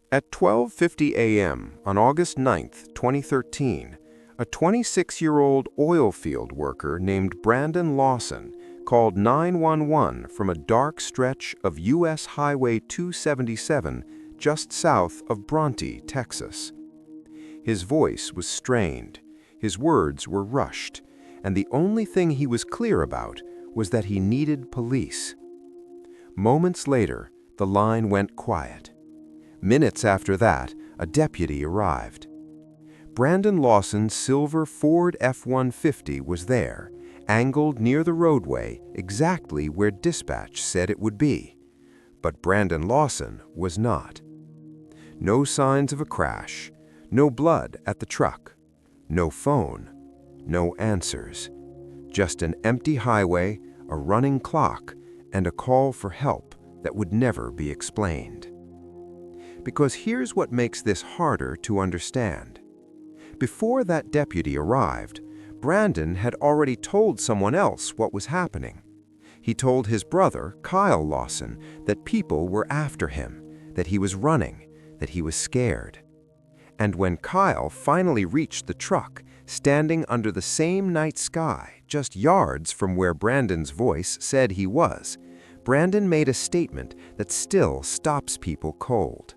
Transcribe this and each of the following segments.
At 12:50 a.m. on August 9, 2013, a 26-year-old oil field worker named Brandon Lawson called 911 from a dark stretch of U.S. Highway 277 just south of Bronte, Texas. His voice was strained, his words were rushed, and the only thing he was clear about was that he needed police. Moments later, the line went quiet. Minutes after that, a deputy arrived. Brandon Lawson's silver Ford F-150 was there, angled near the roadway exactly where dispatch said it would be. But Brandon Lawson was not. No signs of a crash, no blood at the truck, no phone, no answers. Just an empty highway, a running clock, and a call for help that would never be explained. Because here's what makes this harder to understand. Before that deputy arrived, Brandon had already told someone else what was happening. He told his brother, Kyle Lawson, that people were after him, that he was running, that he was scared. And when Kyle finally reached the truck, standing under the same night sky, just yards from where Brandon's voice said he was, Brandon made a statement that still stops people cold.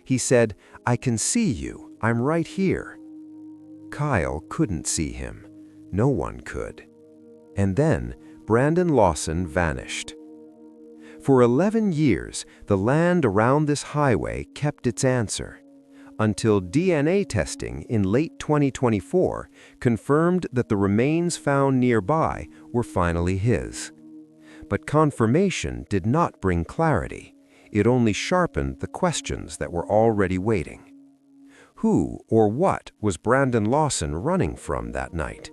He said, "I can see you, I'm right here." Kyle couldn't see him. No one could. And then Brandon Lawson vanished. For 11 years, the land around this highway kept its answer, until DNA testing in late 2024 confirmed that the remains found nearby were finally his. But confirmation did not bring clarity. It only sharpened the questions that were already waiting. Who or what was Brandon Lawson running from that night?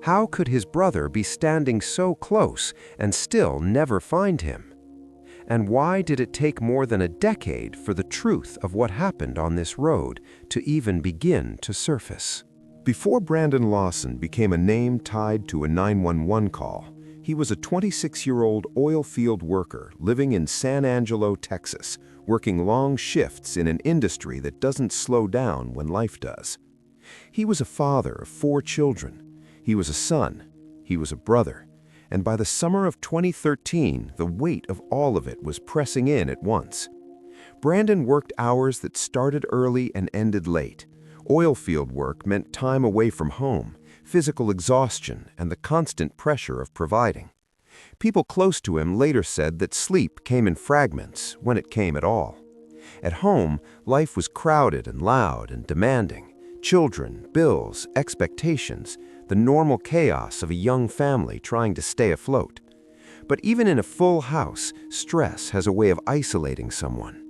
How could his brother be standing so close and still never find him? And why did it take more than a decade for the truth of what happened on this road to even begin to surface? Before Brandon Lawson became a name tied to a 911 call, he was a 26-year-old oil field worker living in San Angelo, Texas, working long shifts in an industry that doesn't slow down when life does. He was a father of 4 children. He was a son. He was a brother. And by the summer of 2013, the weight of all of it was pressing in at once. Brandon worked hours that started early and ended late. Oil field work meant time away from home, physical exhaustion, and the constant pressure of providing. People close to him later said that sleep came in fragments, when it came at all. At home, life was crowded and loud and demanding. Children, bills, expectations, the normal chaos of a young family trying to stay afloat. But even in a full house, stress has a way of isolating someone.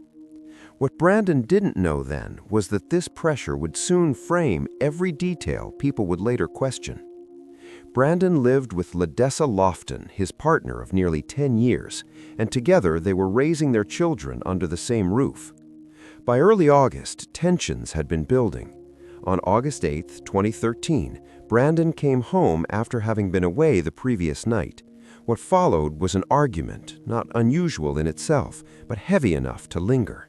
What Brandon didn't know then was that this pressure would soon frame every detail people would later question. Brandon lived with Ladessa Lofton, his partner of nearly 10 years, and together they were raising their children under the same roof. By early August, tensions had been building. On August 8, 2013, Brandon came home after having been away the previous night. What followed was an argument, not unusual in itself, but heavy enough to linger.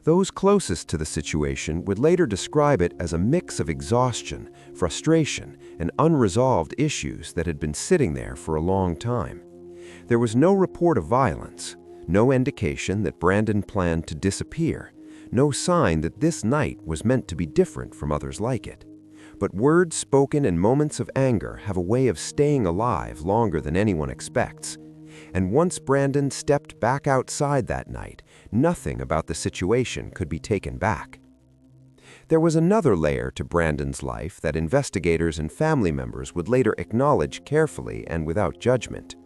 Those closest to the situation would later describe it as a mix of exhaustion, frustration, and unresolved issues that had been sitting there for a long time. There was no report of violence, no indication that Brandon planned to disappear, no sign that this night was meant to be different from others like it. But words spoken in moments of anger have a way of staying alive longer than anyone expects. And once Brandon stepped back outside that night, nothing about the situation could be taken back. There was another layer to Brandon's life that investigators and family members would later acknowledge carefully and without judgment.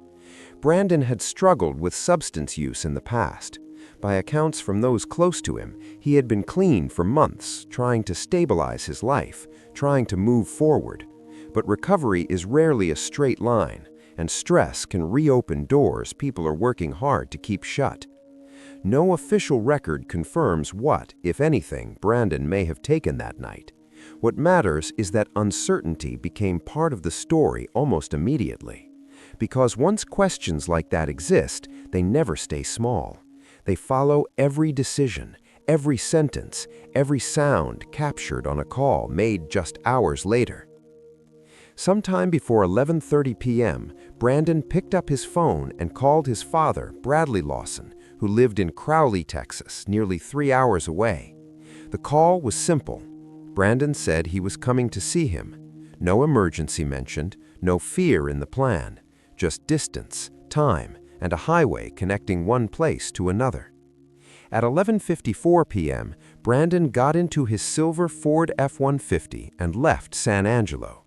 Brandon had struggled with substance use in the past. By accounts from those close to him, he had been clean for months, trying to stabilize his life, trying to move forward. But recovery is rarely a straight line, and stress can reopen doors people are working hard to keep shut. No official record confirms what, if anything, Brandon may have taken that night. What matters is that uncertainty became part of the story almost immediately. Because once questions like that exist, they never stay small. They follow every decision, every sentence, every sound captured on a call made just hours later. Sometime before 11:30 p.m., Brandon picked up his phone and called his father, Bradley Lawson, who lived in Crowley, Texas, nearly 3 hours away. The call was simple. Brandon said he was coming to see him. No emergency mentioned, no fear in the plan, just distance, time, and a highway connecting one place to another. At 11:54 p.m., Brandon got into his silver Ford F-150 and left San Angelo.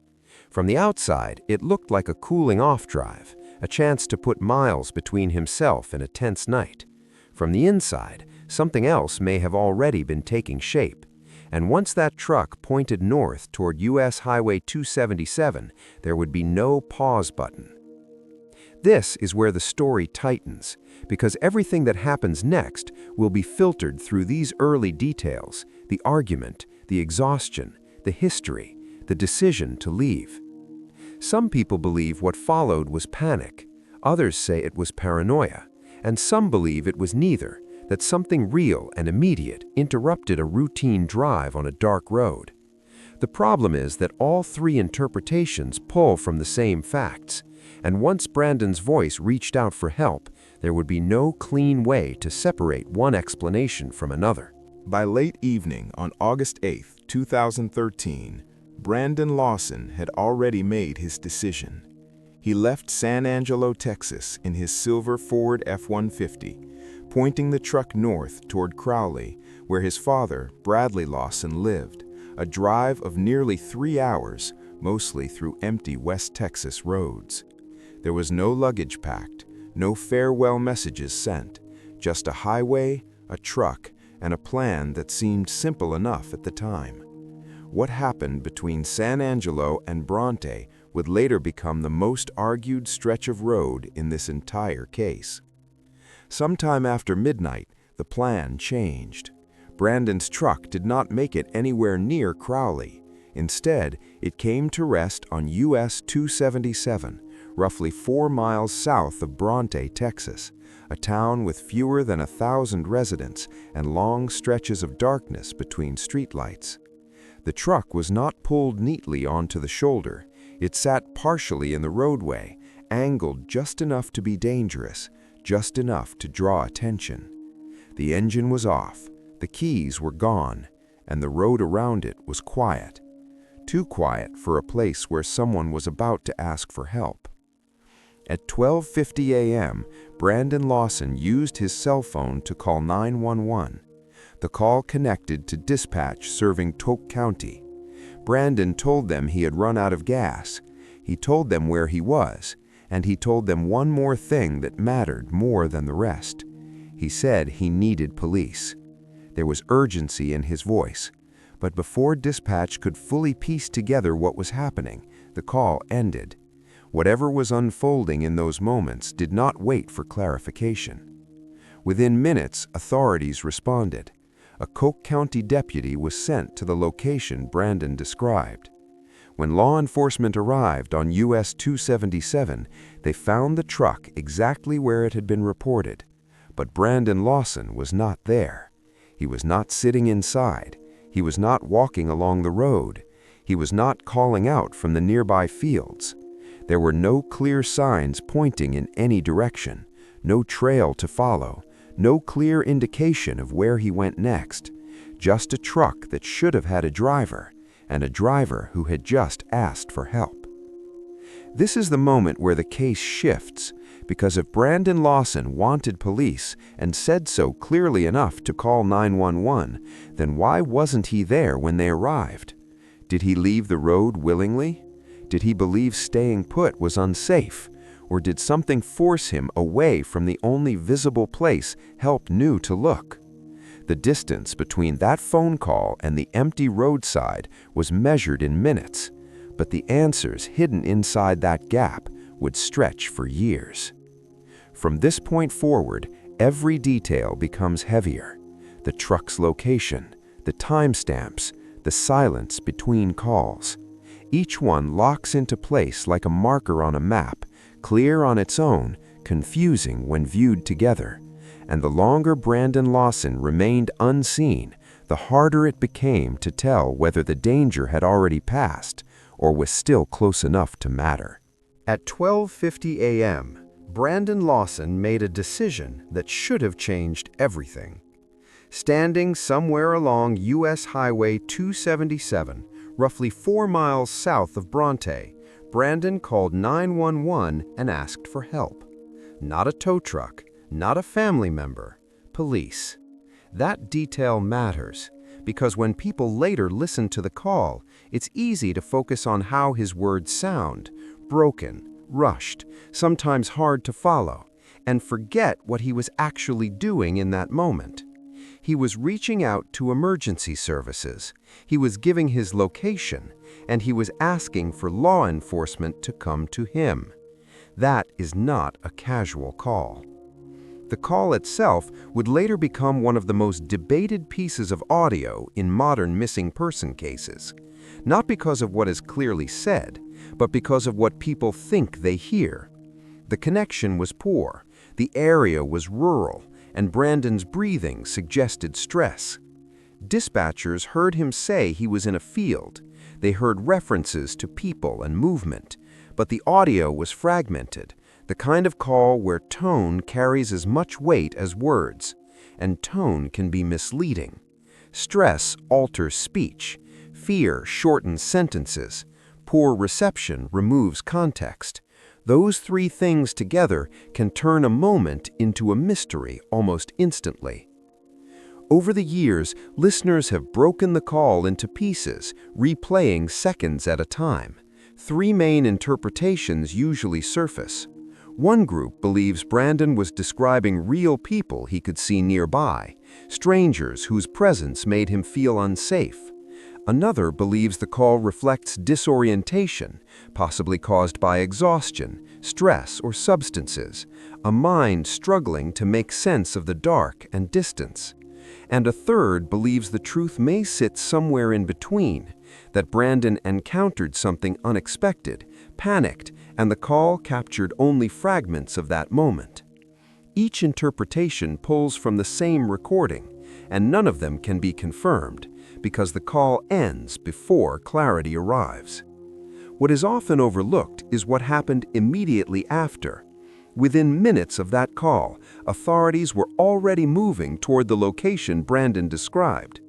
From the outside, it looked like a cooling-off drive, a chance to put miles between himself and a tense night. From the inside, something else may have already been taking shape. And once that truck pointed north toward U.S. Highway 277, there would be no pause button. This is where the story tightens, because everything that happens next will be filtered through these early details: the argument, the exhaustion, the history, the decision to leave. Some people believe what followed was panic, others say it was paranoia, and some believe it was neither, that something real and immediate interrupted a routine drive on a dark road. The problem is that all three interpretations pull from the same facts, and once Brandon's voice reached out for help, there would be no clean way to separate one explanation from another. By late evening on August 8, 2013, Brandon Lawson had already made his decision. He left San Angelo, Texas in his silver Ford F-150, pointing the truck north toward Crowley, where his father, Bradley Lawson, lived, a drive of nearly 3 hours, mostly through empty West Texas roads. There was no luggage packed, no farewell messages sent, just a highway, a truck, and a plan that seemed simple enough at the time. What happened between San Angelo and Bronte would later become the most argued stretch of road in this entire case. Sometime after midnight, the plan changed. Brandon's truck did not make it anywhere near Crowley. Instead, it came to rest on US 277, roughly 4 miles south of Bronte, Texas, a town with fewer than 1,000 residents and long stretches of darkness between streetlights. The truck was not pulled neatly onto the shoulder. It sat partially in the roadway, angled just enough to be dangerous, just enough to draw attention. The engine was off, the keys were gone, and the road around it was quiet. Too quiet for a place where someone was about to ask for help. At 12:50 a.m., Brandon Lawson used his cell phone to call 911. The call connected to dispatch serving Polk County. Brandon told them he had run out of gas. He told them where he was, and he told them one more thing that mattered more than the rest. He said he needed police. There was urgency in his voice, but before dispatch could fully piece together what was happening, the call ended. Whatever was unfolding in those moments did not wait for clarification. Within minutes, authorities responded. A Polk County deputy was sent to the location Brandon described. When law enforcement arrived on US 277, they found the truck exactly where it had been reported. But Brandon Lawson was not there. He was not sitting inside. He was not walking along the road. He was not calling out from the nearby fields. There were no clear signs pointing in any direction, no trail to follow, no clear indication of where he went next, just a truck that should have had a driver, and a driver who had just asked for help. This is the moment where the case shifts, because if Brandon Lawson wanted police and said so clearly enough to call 911, then why wasn't he there when they arrived? Did he leave the road willingly? Did he believe staying put was unsafe? Or did something force him away from the only visible place help knew to look? The distance between that phone call and the empty roadside was measured in minutes, but the answers hidden inside that gap would stretch for years. From this point forward, every detail becomes heavier. The truck's location, the timestamps, the silence between calls. Each one locks into place like a marker on a map, clear on its own, confusing when viewed together. and the longer Brandon Lawson remained unseen, the harder it became to tell whether the danger had already passed or was still close enough to matter. At 12:50 a.m., Brandon Lawson made a decision that should have changed everything. Standing somewhere along U.S. Highway 277, roughly 4 miles south of Bronte, Brandon called 911 and asked for help. Not a tow truck, not a family member, police. That detail matters, because when people later listen to the call, it's easy to focus on how his words sound, broken, rushed, sometimes hard to follow, and forget what he was actually doing in that moment. He was reaching out to emergency services, he was giving his location, and he was asking for law enforcement to come to him. That is not a casual call. The call itself would later become one of the most debated pieces of audio in modern missing person cases, not because of what is clearly said, but because of what people think they hear. The connection was poor, the area was rural, and Brandon's breathing suggested stress. Dispatchers heard him say he was in a field. They heard references to people and movement, but the audio was fragmented, the kind of call where tone carries as much weight as words, and tone can be misleading. Stress alters speech, fear shortens sentences, poor reception removes context. Those three things together can turn a moment into a mystery almost instantly. Over the years, listeners have broken the call into pieces, replaying seconds at a time. Three main interpretations usually surface. One group believes Brandon was describing real people he could see nearby, strangers whose presence made him feel unsafe. Another believes the call reflects disorientation, possibly caused by exhaustion, stress, or substances, a mind struggling to make sense of the dark and distance. And a third believes the truth may sit somewhere in between, that Brandon encountered something unexpected, panicked, and the call captured only fragments of that moment. Each interpretation pulls from the same recording, and none of them can be confirmed, because the call ends before clarity arrives. What is often overlooked is what happened immediately after. Within minutes of that call, authorities were already moving toward the location Brandon described.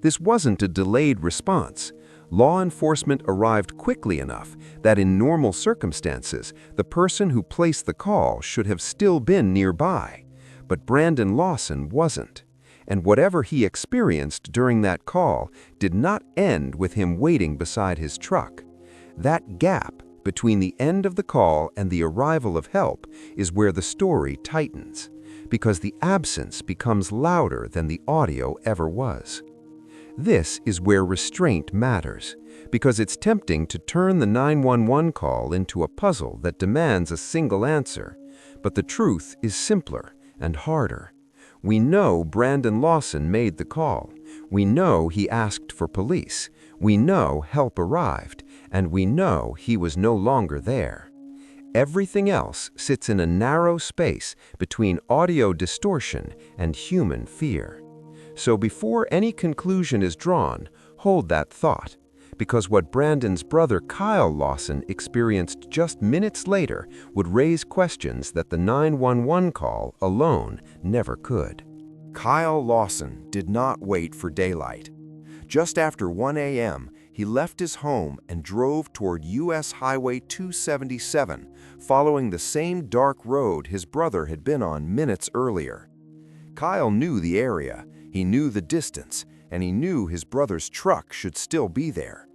This wasn't a delayed response. Law enforcement arrived quickly enough that in normal circumstances, the person who placed the call should have still been nearby. But Brandon Lawson wasn't. And whatever he experienced during that call did not end with him waiting beside his truck. That gap between the end of the call and the arrival of help is where the story tightens, because the absence becomes louder than the audio ever was. This is where restraint matters, because it's tempting to turn the 911 call into a puzzle that demands a single answer, but the truth is simpler and harder. We know Brandon Lawson made the call. We know he asked for police. We know help arrived, and we know he was no longer there. Everything else sits in a narrow space between audio distortion and human fear. So before any conclusion is drawn, hold that thought, because what Brandon's brother Kyle Lawson experienced just minutes later would raise questions that the 911 call alone never could. Kyle Lawson did not wait for daylight. Just after 1 a.m., he left his home and drove toward U.S. Highway 277, following the same dark road his brother had been on minutes earlier. Kyle knew the area, he knew the distance, and he knew his brother's truck should still be there.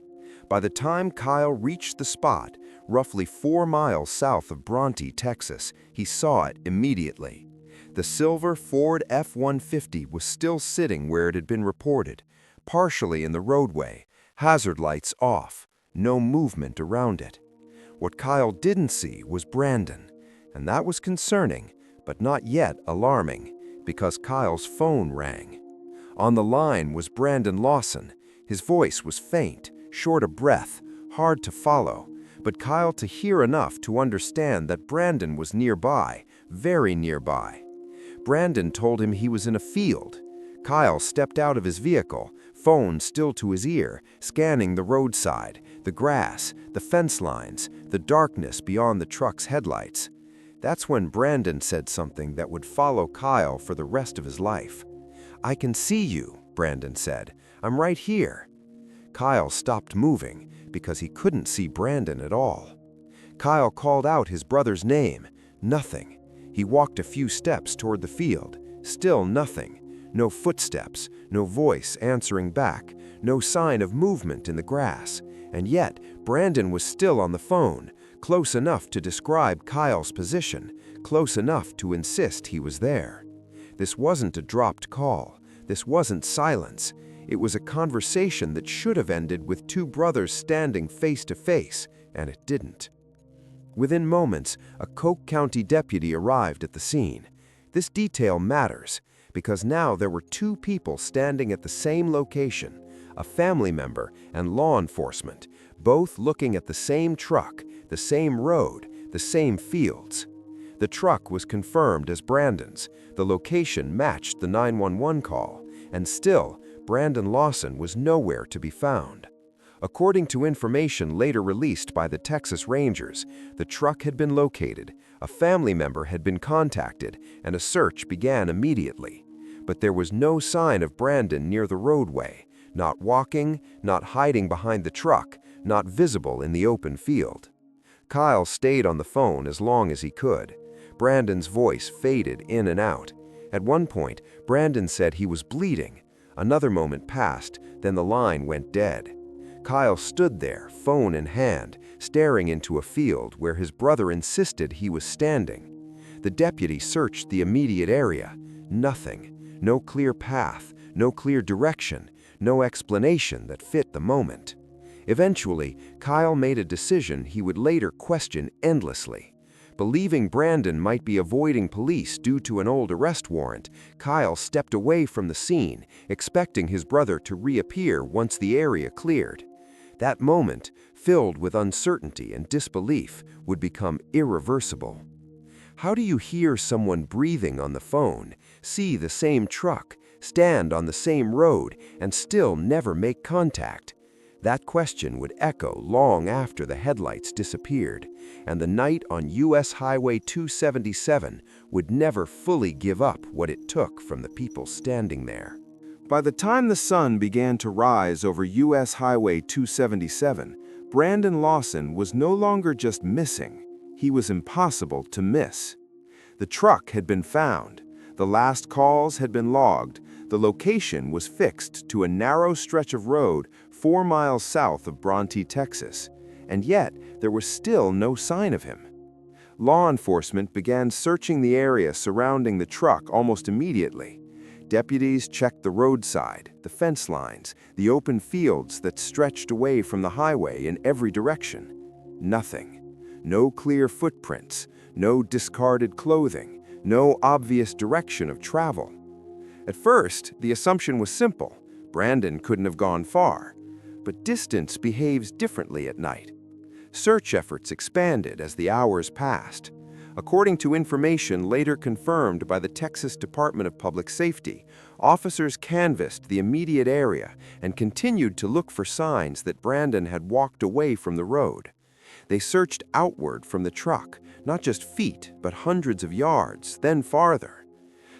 By the time Kyle reached the spot, roughly 4 miles south of Bronte, Texas, he saw it immediately. The silver Ford F-150 was still sitting where it had been reported, partially in the roadway, hazard lights off, no movement around it. What Kyle didn't see was Brandon, and that was concerning, but not yet alarming, because Kyle's phone rang. On the line was Brandon Lawson. His voice was faint, short of breath, hard to follow, but Kyle to hear enough to understand that Brandon was nearby, very nearby. Brandon told him he was in a field. Kyle stepped out of his vehicle, phone still to his ear, scanning the roadside, the grass, the fence lines, the darkness beyond the truck's headlights. That's when Brandon said something that would follow Kyle for the rest of his life. "I can see you," Brandon said. "I'm right here." Kyle stopped moving because he couldn't see Brandon at all. Kyle called out his brother's name. Nothing. He walked a few steps toward the field. Still nothing. No footsteps, no voice answering back, no sign of movement in the grass. And yet, Brandon was still on the phone, close enough to describe Kyle's position, close enough to insist he was there. This wasn't a dropped call. This wasn't silence. It was a conversation that should have ended with two brothers standing face to face, and it didn't. Within moments, a Coke County deputy arrived at the scene. This detail matters, because now there were two people standing at the same location, a family member and law enforcement, both looking at the same truck, the same road, the same fields. The truck was confirmed as Brandon's, the location matched the 911 call, and still, Brandon Lawson was nowhere to be found. According to information later released by the Texas Rangers, the truck had been located, a family member had been contacted, and a search began immediately. But there was no sign of Brandon near the roadway, not walking, not hiding behind the truck, not visible in the open field. Kyle stayed on the phone as long as he could. Brandon's voice faded in and out. At one point, Brandon said he was bleeding. Another moment passed, then the line went dead. Kyle stood there, phone in hand, staring into a field where his brother insisted he was standing. The deputy searched the immediate area. Nothing. No clear path, no clear direction, no explanation that fit the moment. Eventually, Kyle made a decision he would later question endlessly. Believing Brandon might be avoiding police due to an old arrest warrant, Kyle stepped away from the scene, expecting his brother to reappear once the area cleared. That moment, filled with uncertainty and disbelief, would become irreversible. How do you hear someone breathing on the phone, see the same truck, stand on the same road, and still never make contact? That question would echo long after the headlights disappeared, and the night on US Highway 277 would never fully give up what it took from the people standing there. By the time the sun began to rise over US Highway 277, Brandon Lawson was no longer just missing, he was impossible to miss. The truck had been found, the last calls had been logged, the location was fixed to a narrow stretch of road 4 miles south of Bronte, Texas, and yet there was still no sign of him. Law enforcement began searching the area surrounding the truck almost immediately. Deputies checked the roadside, the fence lines, the open fields that stretched away from the highway in every direction. Nothing. No clear footprints, no discarded clothing, no obvious direction of travel. At first, the assumption was simple. Brandon couldn't have gone far. But distance behaves differently at night. Search efforts expanded as the hours passed. According to information later confirmed by the Texas Department of Public Safety, officers canvassed the immediate area and continued to look for signs that Brandon had walked away from the road. They searched outward from the truck, not just feet, but hundreds of yards, then farther.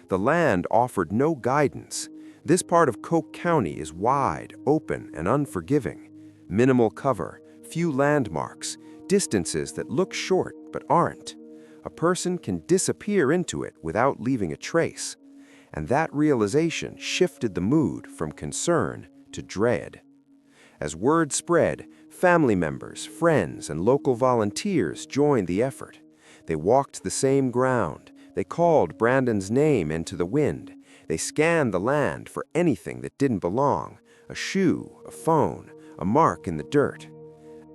The land offered no guidance. This part of Coke County is wide, open, and unforgiving. Minimal cover, few landmarks, distances that look short but aren't. A person can disappear into it without leaving a trace. And that realization shifted the mood from concern to dread. As word spread, family members, friends, and local volunteers joined the effort. They walked the same ground. They called Brandon's name into the wind. They scanned the land for anything that didn't belong, a shoe, a phone, a mark in the dirt.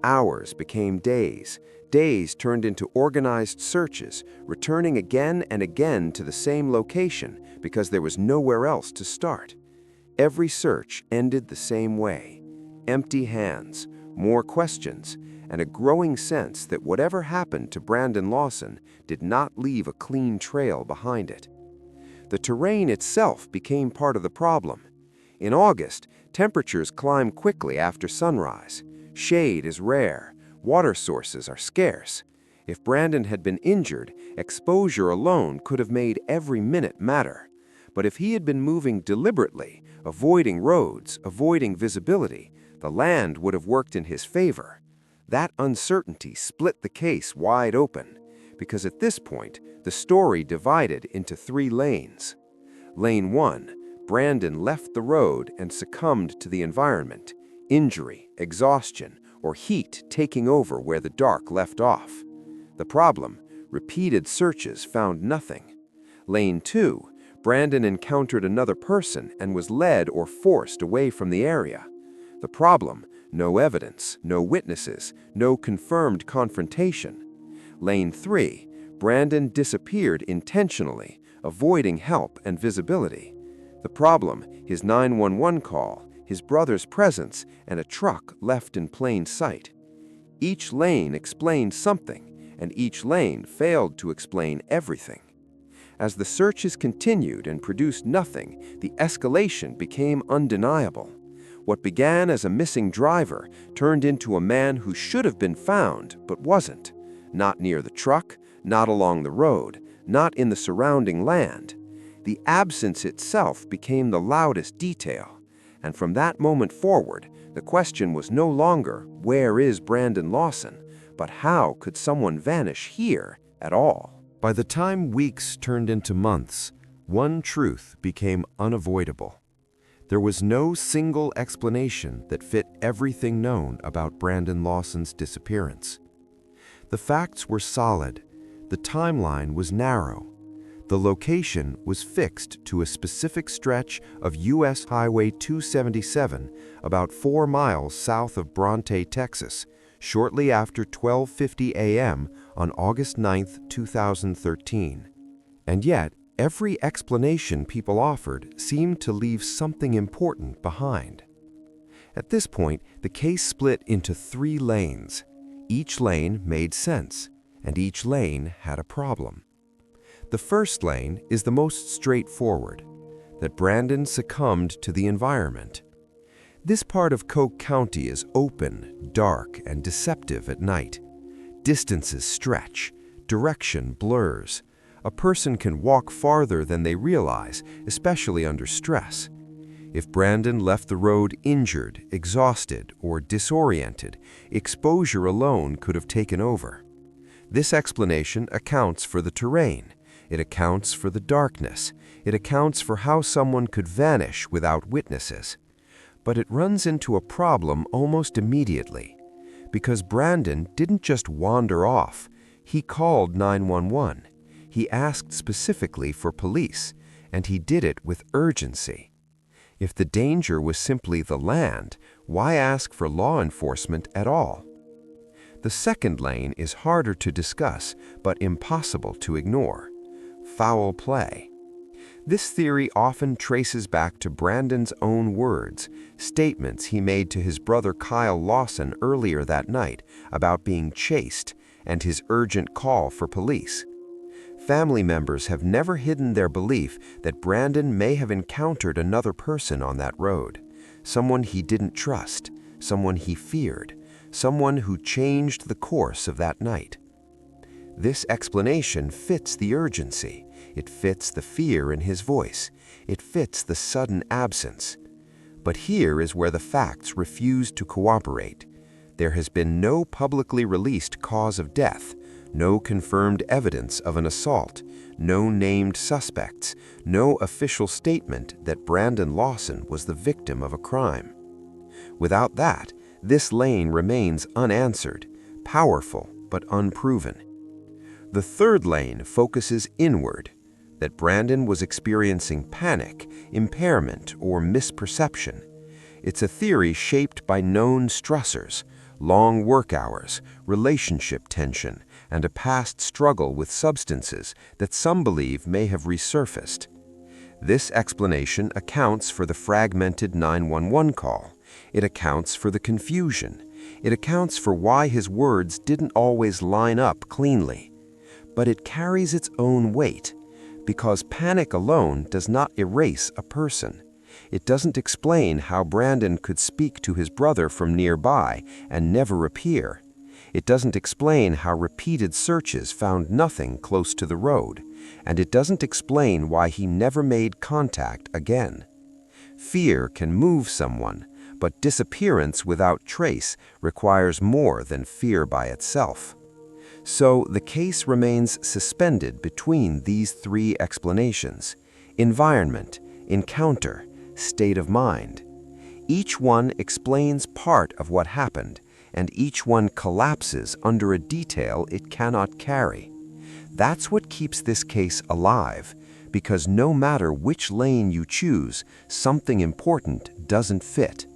Hours became days. Days turned into organized searches, returning again and again to the same location because there was nowhere else to start. Every search ended the same way. Empty hands, more questions, and a growing sense that whatever happened to Brandon Lawson did not leave a clean trail behind it. The terrain itself became part of the problem. In August, temperatures climb quickly after sunrise. Shade is rare. Water sources are scarce. If Brandon had been injured, exposure alone could have made every minute matter. But if he had been moving deliberately, avoiding roads, avoiding visibility, the land would have worked in his favor. That uncertainty split the case wide open, because at this point, the story divided into 3 lanes. Lane 1, Brandon left the road and succumbed to the environment, injury, exhaustion, or heat taking over where the dark left off. The problem, repeated searches found nothing. Lane 2, Brandon encountered another person and was led or forced away from the area. The problem, no evidence, no witnesses, no confirmed confrontation. Lane 3, Brandon disappeared intentionally, avoiding help and visibility. The problem, his 911 call, his brother's presence, and a truck left in plain sight. Each lane explained something, and each lane failed to explain everything. As the searches continued and produced nothing, the escalation became undeniable. What began as a missing driver turned into a man who should have been found but wasn't. Not near the truck, not along the road, not in the surrounding land. The absence itself became the loudest detail. And from that moment forward, the question was no longer, where is Brandon Lawson, but how could someone vanish here at all? By the time weeks turned into months, one truth became unavoidable. There was no single explanation that fit everything known about Brandon Lawson's disappearance. The facts were solid, the timeline was narrow, the location was fixed to a specific stretch of U.S. Highway 277 about 4 miles south of Bronte, Texas, shortly after 12:50 a.m. on August 9, 2013. And yet, every explanation people offered seemed to leave something important behind. At this point, the case split into 3 lanes. Each lane made sense, and each lane had a problem. The first lane is the most straightforward, that Brandon succumbed to the environment. This part of Coke County is open, dark, and deceptive at night. Distances stretch, direction blurs. A person can walk farther than they realize, especially under stress. If Brandon left the road injured, exhausted, or disoriented, exposure alone could have taken over. This explanation accounts for the terrain. It accounts for the darkness. It accounts for how someone could vanish without witnesses. But it runs into a problem almost immediately, because Brandon didn't just wander off. He called 911. He asked specifically for police, and he did it with urgency. If the danger was simply the land, why ask for law enforcement at all? The second lane is harder to discuss, but impossible to ignore. Foul play. This theory often traces back to Brandon's own words, statements he made to his brother Kyle Lawson earlier that night about being chased and his urgent call for police. Family members have never hidden their belief that Brandon may have encountered another person on that road, someone he didn't trust, someone he feared, someone who changed the course of that night. This explanation fits the urgency. It fits the fear in his voice. It fits the sudden absence. But here is where the facts refuse to cooperate. There has been no publicly released cause of death, no confirmed evidence of an assault, no named suspects, no official statement that Brandon Lawson was the victim of a crime. Without that, this lane remains unanswered, powerful but unproven. The third lane focuses inward, that Brandon was experiencing panic, impairment, or misperception. It's a theory shaped by known stressors, long work hours, relationship tension, and a past struggle with substances that some believe may have resurfaced. This explanation accounts for the fragmented 911 call. It accounts for the confusion. It accounts for why his words didn't always line up cleanly. But it carries its own weight, because panic alone does not erase a person. It doesn't explain how Brandon could speak to his brother from nearby and never appear. It doesn't explain how repeated searches found nothing close to the road, and it doesn't explain why he never made contact again. Fear can move someone, but disappearance without trace requires more than fear by itself. So the case remains suspended between these three explanations: environment, encounter, state of mind. Each one explains part of what happened, and each one collapses under a detail it cannot carry. That's what keeps this case alive, because no matter which lane you choose, something important doesn't fit.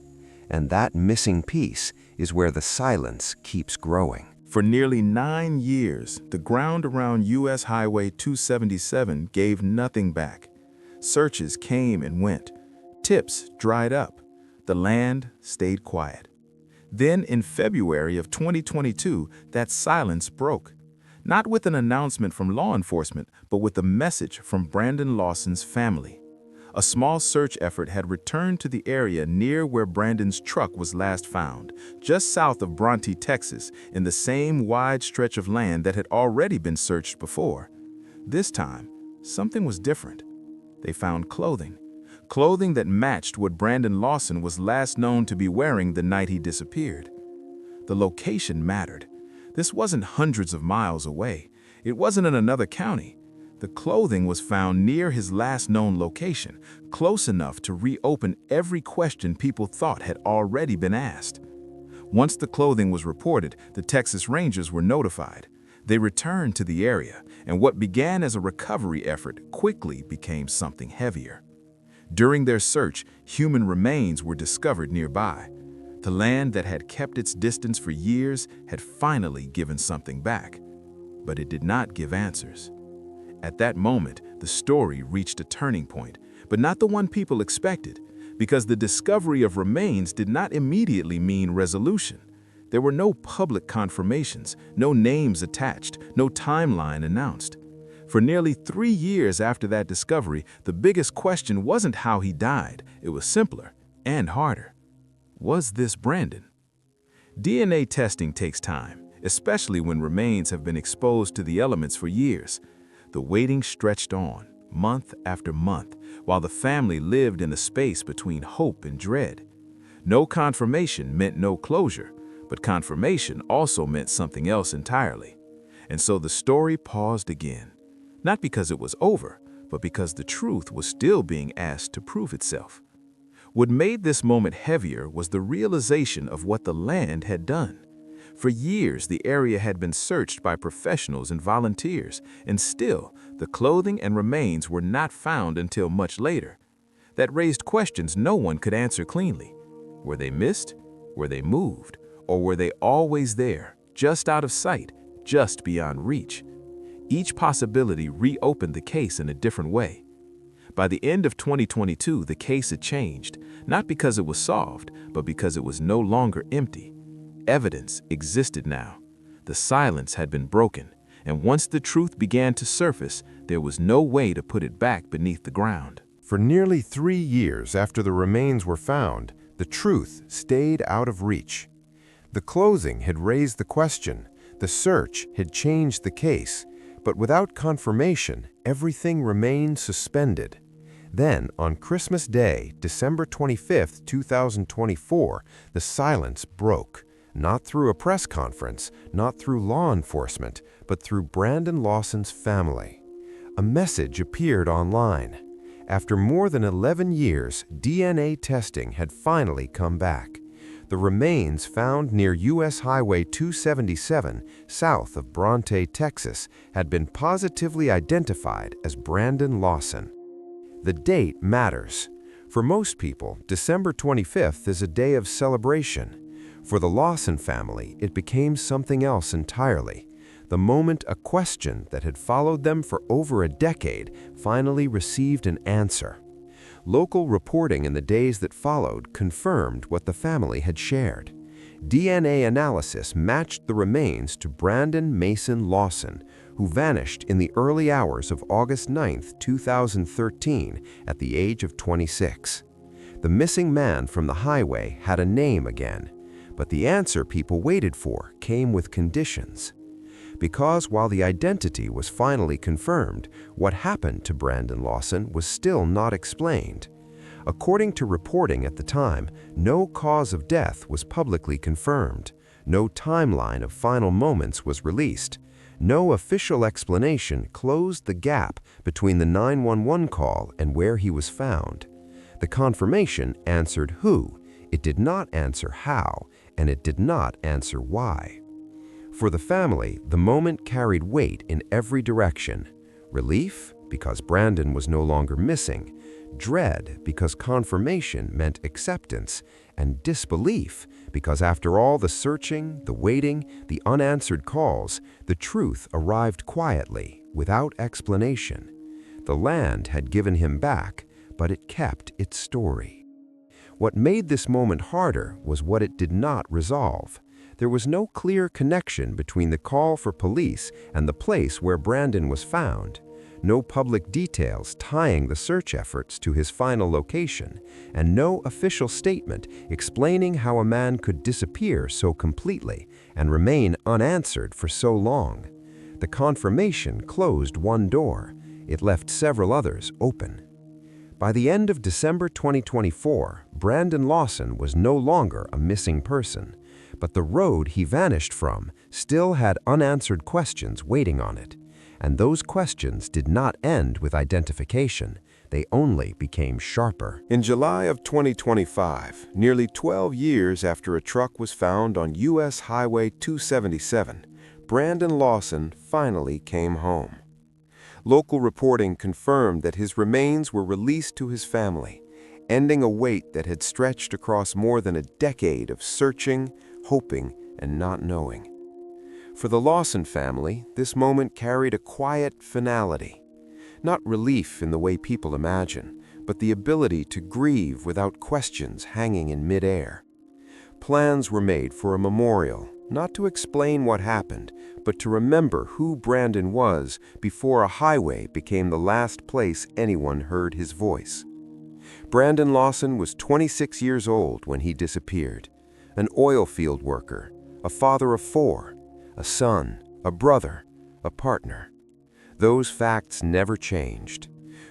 And that missing piece is where the silence keeps growing. For nearly 9 years, the ground around U.S. Highway 277 gave nothing back. Searches came and went. Tips dried up. The land stayed quiet. Then, in February of 2022, that silence broke. Not with an announcement from law enforcement, but with a message from Brandon Lawson's family. A small search effort had returned to the area near where Brandon's truck was last found, just south of Bronte, Texas, in the same wide stretch of land that had already been searched before. This time, something was different. They found clothing that matched what Brandon Lawson was last known to be wearing the night he disappeared. The location mattered. This wasn't hundreds of miles away. It wasn't in another county. The clothing was found near his last known location, close enough to reopen every question people thought had already been asked. Once the clothing was reported, the Texas Rangers were notified. They returned to the area, and what began as a recovery effort quickly became something heavier. During their search, human remains were discovered nearby. The land that had kept its distance for years had finally given something back, but it did not give answers. At that moment, the story reached a turning point, but not the one people expected, because the discovery of remains did not immediately mean resolution. There were no public confirmations, no names attached, no timeline announced. For nearly 3 years after that discovery, the biggest question wasn't how he died. It was simpler and harder. Was this Brandon? DNA testing takes time, especially when remains have been exposed to the elements for years. The waiting stretched on, month after month, while the family lived in the space between hope and dread. No confirmation meant no closure, but confirmation also meant something else entirely. And so the story paused again, not because it was over, but because the truth was still being asked to prove itself. What made this moment heavier was the realization of what the land had done. For years, the area had been searched by professionals and volunteers, and still, the clothing and remains were not found until much later. That raised questions no one could answer cleanly. Were they missed? Were they moved? Or were they always there, just out of sight, just beyond reach? Each possibility reopened the case in a different way. By the end of 2022, the case had changed, not because it was solved, but because it was no longer empty. Evidence existed now. The silence had been broken, and once the truth began to surface, there was no way to put it back beneath the ground. For nearly 3 years after the remains were found, the truth stayed out of reach. The clothing had raised the question, the search had changed the case, but without confirmation, everything remained suspended. Then, on Christmas Day, December 25, 2024, the silence broke. Not through a press conference, not through law enforcement, but through Brandon Lawson's family. A message appeared online. After more than 11 years, DNA testing had finally come back. The remains found near U.S. Highway 277, south of Bronte, Texas, had been positively identified as Brandon Lawson. The date matters. For most people, December 25th is a day of celebration. For the Lawson family, it became something else entirely. The moment a question that had followed them for over a decade finally received an answer. Local reporting in the days that followed confirmed what the family had shared. DNA analysis matched the remains to Brandon Mason Lawson, who vanished in the early hours of August 9, 2013, at the age of 26. The missing man from the highway had a name again, but the answer people waited for came with conditions. Because while the identity was finally confirmed, what happened to Brandon Lawson was still not explained. According to reporting at the time, no cause of death was publicly confirmed, no timeline of final moments was released, no official explanation closed the gap between the 911 call and where he was found. The confirmation answered who, it did not answer how, and it did not answer why. For the family, the moment carried weight in every direction. Relief, because Brandon was no longer missing; dread, because confirmation meant acceptance; and disbelief, because after all the searching, the waiting, the unanswered calls, the truth arrived quietly, without explanation. The land had given him back, but it kept its story. What made this moment harder was what it did not resolve. There was no clear connection between the call for police and the place where Brandon was found. No public details tying the search efforts to his final location, and no official statement explaining how a man could disappear so completely and remain unanswered for so long. The confirmation closed one door. It left several others open. By the end of December 2024, Brandon Lawson was no longer a missing person, but the road he vanished from still had unanswered questions waiting on it. And those questions did not end with identification. They only became sharper. In July of 2025, nearly 12 years after a truck was found on U.S. Highway 277, Brandon Lawson finally came home. Local reporting confirmed that his remains were released to his family, ending a wait that had stretched across more than a decade of searching, hoping, and not knowing. For the Lawson family, this moment carried a quiet finality. Not relief in the way people imagine, but the ability to grieve without questions hanging in midair. Plans were made for a memorial, not to explain what happened, but to remember who Brandon was before a highway became the last place anyone heard his voice. Brandon Lawson was 26 years old when he disappeared. An oil field worker, a father of 4, a son, a brother, a partner. Those facts never changed.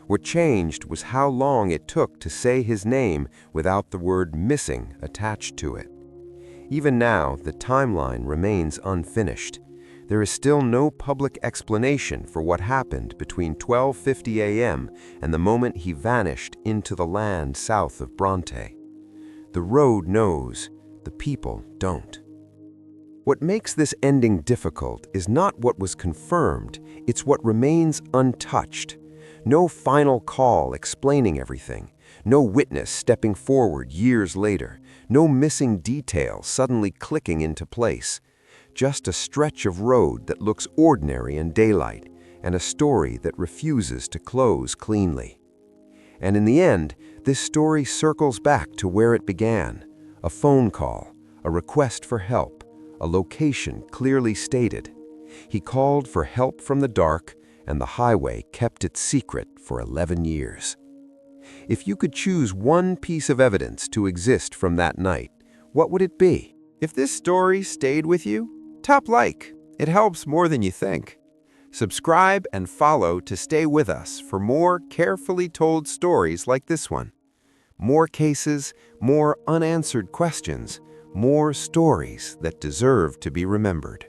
What changed was how long it took to say his name without the word missing attached to it. Even now, the timeline remains unfinished. There is still no public explanation for what happened between 12:50 a.m. and the moment he vanished into the land south of Bronte. The road knows, the people don't. What makes this ending difficult is not what was confirmed, it's what remains untouched. No final call explaining everything, no witness stepping forward years later, no missing detail suddenly clicking into place. Just a stretch of road that looks ordinary in daylight, and a story that refuses to close cleanly. And in the end, this story circles back to where it began. A phone call, a request for help, a location clearly stated. He called for help from the dark, and the highway kept it secret for 11 years. If you could choose one piece of evidence to exist from that night, what would it be? If this story stayed with you, tap like. It helps more than you think. Subscribe and follow to stay with us for more carefully told stories like this one. More cases, more unanswered questions, more stories that deserve to be remembered.